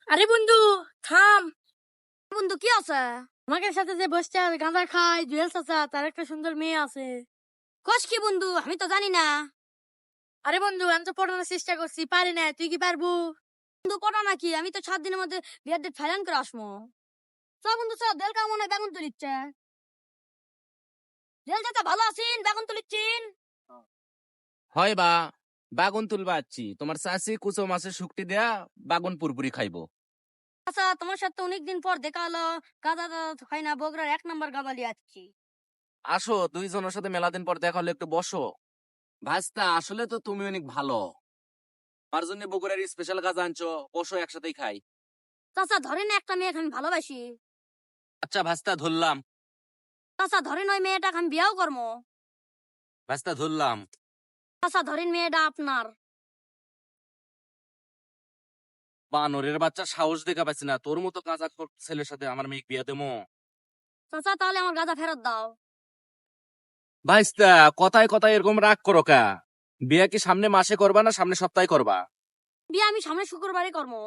আরে বন্ধু, থাম। বন্ধু কি আছে? আমাকে সাথে যে বসছে আর গাঁজা খায় জুয়েল চাচা, তার একটা সুন্দর মেয়ে আছে। কস কি বন্ধু, আমি তো জানি না। আরে বন্ধু, আমি তো পড়ানোর চেষ্টা করছি, পারি না, তুই কি পারবো? বন্ধু পটা নাকি? আমি তো 7 দিনের মধ্যে বিয়ের ডেট ফাইনাল করে আসবো। চ বন্ধু চ, দেল কেমন মনে হয় বেগুন তুলিচ্ছে। দেল চাচা ভালো আছেন? বেগুন তুলিচ্ছেন? হয় বা বাগুন তুলবা আছি তোমার চাষি কুচো মাছের শুকটি দেয়া বাগুন পুরপুরি খাইবো। আচ্ছা, তোমার সাথে অনেকদিন পর দেখা হলো। গাদা খাই না, বগুড়ার 1 নম্বর গাবালি আছি। আসো, দুইজনের সাথে মেলাদিন পর দেখা হলে একটু বসো। ভাস্তা, আসলে তো তুমি অনেক ভালো, আমার জন্য বগুড়ার স্পেশাল গাছ আনছো, বসো একসাথেই খাই। চাচা ধরেন একটা মেয়েকে আমি ভালোবাসি। আচ্ছা ভাস্তা, ধরলাম। চাচা ধরেন ওই মেয়েটাকে আমি বিয়েও করবো। ভাস্তা, ধরলাম। চাচা ধরেন মেয়েটা আপনার। বানরের বাচ্চা, সাহস দেখা পাচ্ছি না, তোর মতো কাঁচা ছেলের সাথে আমার মেয়ে বিয়া দেবো? চাচা তাহলে আমার গাদা ফেরত দাও। ভাইস্তা, কথায় কথায় এরকম রাগ করো কা? বিয়া কি সামনে মাসে করবা না সামনে সপ্তাহে করবা? বিয়ে আমি সামনে শুক্রবারে করবো।